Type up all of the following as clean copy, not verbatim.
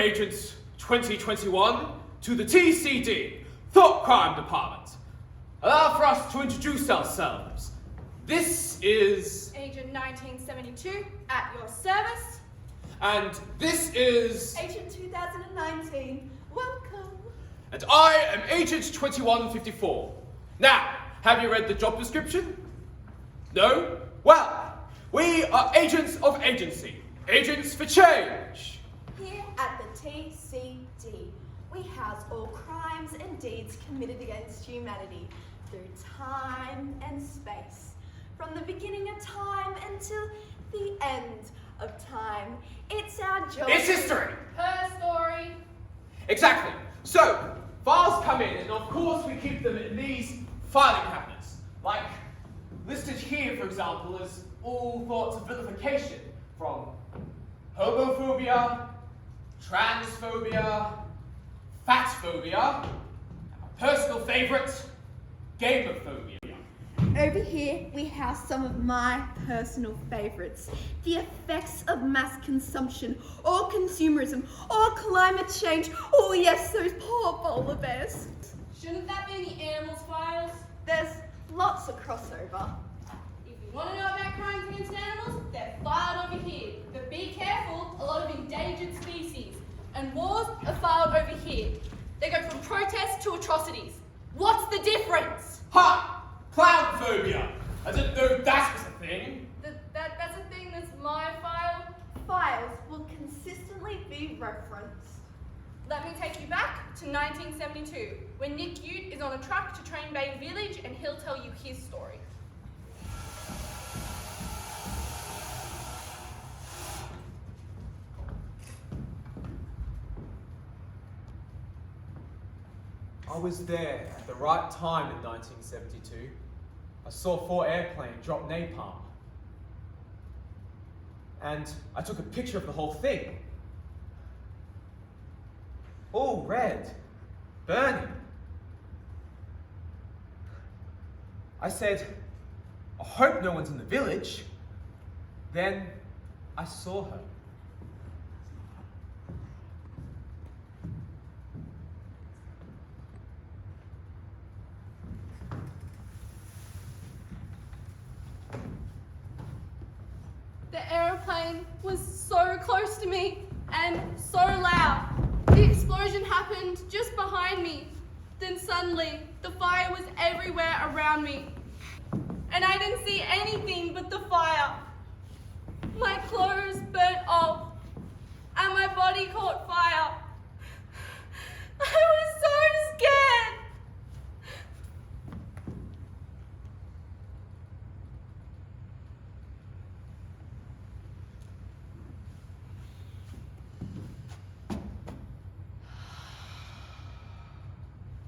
Agents 2021 to the TCD, Thought Crime Department. Allow for us to introduce ourselves. This is... Agent 1972, at your service. And this is... Agent 2019, welcome. And I am Agent 2154. Now, have you read the job description? No? Well, we are agents of agency. Agents for change. Here at the TCD, we house all crimes and deeds committed against humanity through time and space. From the beginning of time until the end of time. It's our job. It's history. Her story. Exactly. So, files come in, and of course we keep them in these filing cabinets. Like, listed here, for example, is all thoughts of vilification, from homophobia, transphobia, fatphobia, personal favourite, gamophobia. Over here, we house some of my personal favourites. The effects of mass consumption, or consumerism, or climate change. Oh yes, those poor polar bears. Shouldn't that be in the animals files? There's lots of crossover. If you want to know about crimes against animals, they're filed over here. But be careful, a lot of endangered species. And wars are filed over here. They go from protests to atrocities. What's the difference? Ha! Clown phobia! I didn't know that was a thing. That's a thing that's my file. Files will consistently be referenced. Let me take you back to 1972, when Nick Ute is on a truck to Train Bay Village, and he'll tell you his story. I was there at the right time in 1972. I saw 4 airplanes drop napalm. And I took a picture of the whole thing. All red, burning. I said, I hope no one's in the village. Then I saw her. The aeroplane was so close to me and so loud. The explosion happened just behind me. Then suddenly, the fire was everywhere around me. And I didn't see anything but the fire. My clothes burnt off and my body caught fire. I was so scared.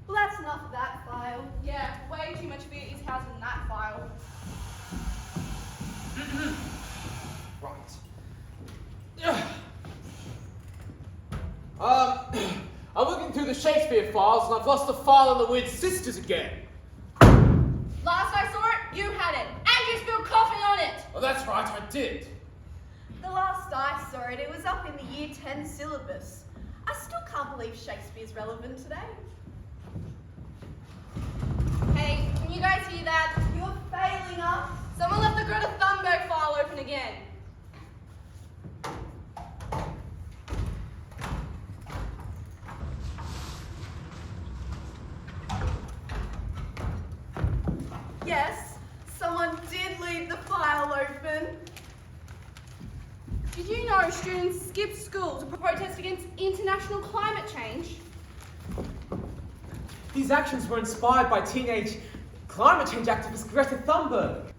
Well, that's enough of that file. Yeah, way too much of it is housed in that file. Right. I'm looking through the Shakespeare files, and I've lost the file on the weird sisters again. Last I saw it, you had it, and you spilled coffee on it. Oh, that's right, I did. The last I saw it, it was up in the Year 10 syllabus. I still can't believe Shakespeare's relevant today. Hey, can you guys hear that? You're failing us. Someone left the Greta Thunberg file open again. Yes, someone did leave the file open. Did you know students skipped school to protest against international climate change? These actions were inspired by teenage climate change activist Greta Thunberg.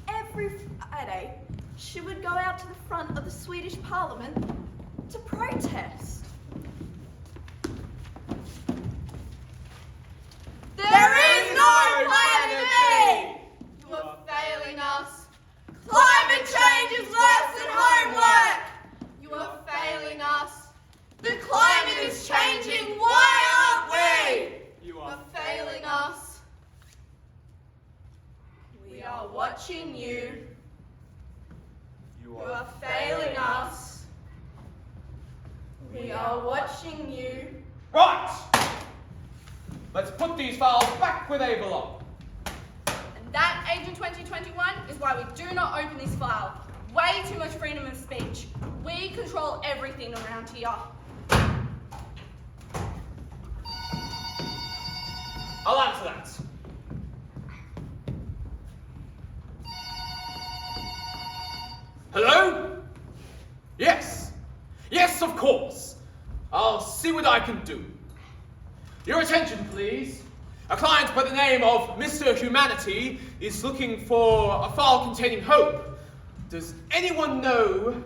Every Friday, she would go out to the front of the Swedish Parliament to protest. There is no plan B! You are failing us. Climate change is worse than homework! You are failing us. The climate is changing, why aren't we? You You are failing us. We are watching you. You You are failing us. We are watching you. Right! Let's put these files back where they belong. And that, Agent 2021, is why we do not open this file. Way too much freedom of speech. We control everything around here. I'll answer that. Hello? Yes. Yes, of course. I'll see what I can do. Your attention, please. A client by the name of Mr. Humanity is looking for a file containing hope. Does anyone know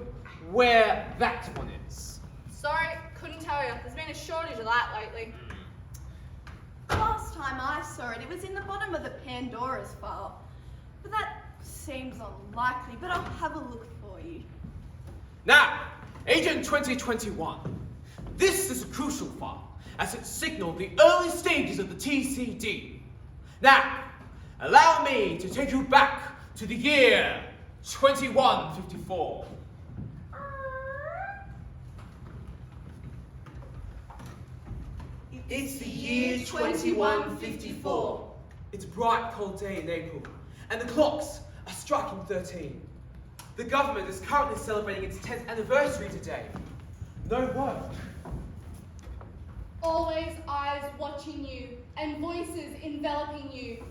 where that one is? Sorry, couldn't tell you. There's been a shortage of that lately. Last time I saw it, it was in the bottom of the Pandora's file. But that seems unlikely, but I'll have a look for you. Now, Agent 2021. This is a crucial file, as it signaled the early stages of the TCD. Now, allow me to take you back to the year 2154. It's the year 2154. It's a bright, cold day in April, and the clocks are striking 13. The government is currently celebrating its 10th anniversary today. No work. Always eyes watching you and voices enveloping you.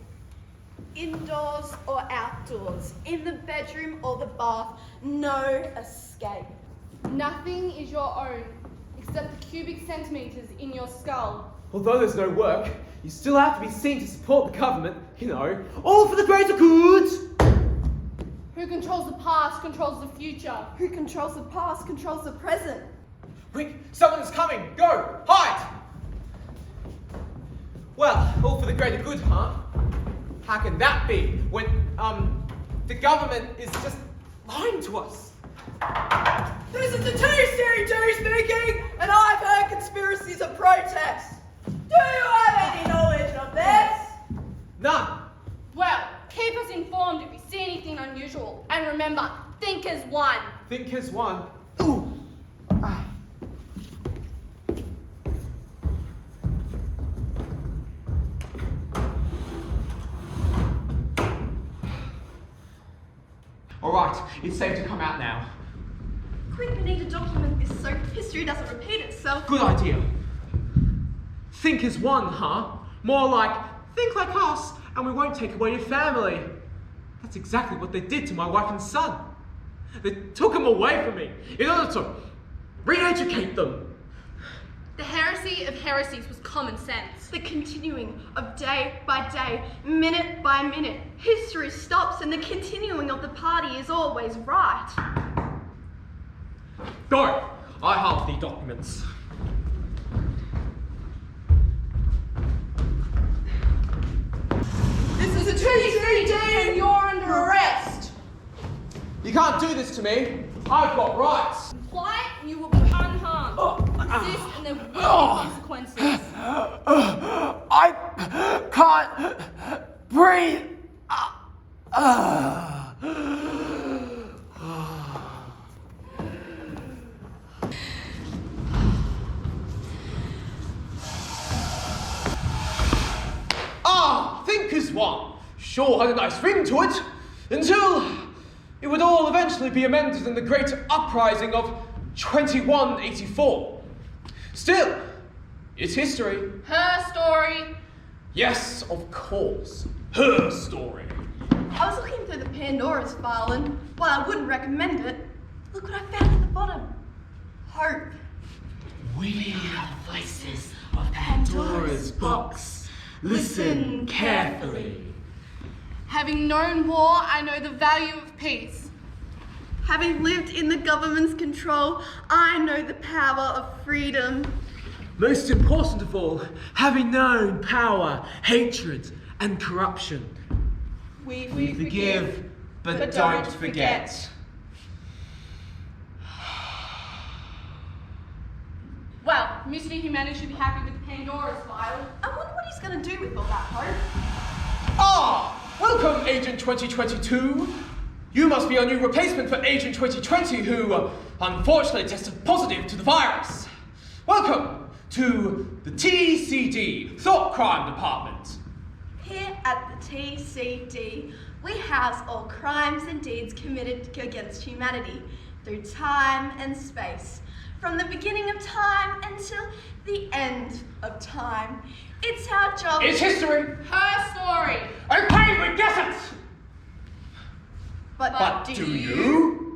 Indoors or outdoors, in the bedroom or the bath, no escape. Nothing is your own except the cubic centimeters in your skull. Although there's no work, you still have to be seen to support the government, you know, all for the greater good. Who controls the past controls the future. Who controls the past controls the present. Quick, someone is coming. Go, hide. Well, all for the greater good, huh? How can that be when, the government is just lying to us? This is the TCD speaking, and I've heard conspiracies of protest. Do you have any knowledge of this? None. Well, keep us informed if you see anything unusual. And remember, think as one. Think as one. Ooh. Ah. All right, it's safe to come out now. Quick, we need to document this so history doesn't repeat itself. Good idea. Think as one, huh? More like, think like us, and we won't take away your family. That's exactly what they did to my wife and son. They took them away from me in order to re-educate them. The heresy of heresies was common sense. The continuing of day by day, minute by minute. History stops and the continuing of the party is always right. Go! I have the documents. This is a TCD and you're under arrest. You can't do this to me. I've got rights. Comply and you will be unharmed. Resist and there will be consequences. I can't breathe. Think as one. Sure had a nice ring to it, until it would all eventually be amended in the great uprising of 2184. Still, it's history. Her story. Yes, of course. Her story. I was looking through the Pandora's file and while I wouldn't recommend it, look what I found at the bottom. Hope. We are the voices of Pandora's box. Listen carefully. Having known war, I know the value of peace. Having lived in the government's control, I know the power of freedom. Most important of all, having known power, hatred, and corruption. We Forgive, but don't forget. Well, Mr. Humanity should be happy with the Pandora's file. I wonder what he's going to do with all that hope. Welcome, Agent 2022. You must be our new replacement for Agent 2020, who unfortunately tested positive to the virus. Welcome to the TCD, Thought Crime Department. Here at the TCD, we house all crimes and deeds committed against humanity through time and space. From the beginning of time until the end of time. It's our job. It's history. Her story. Okay, we get it. But But do you?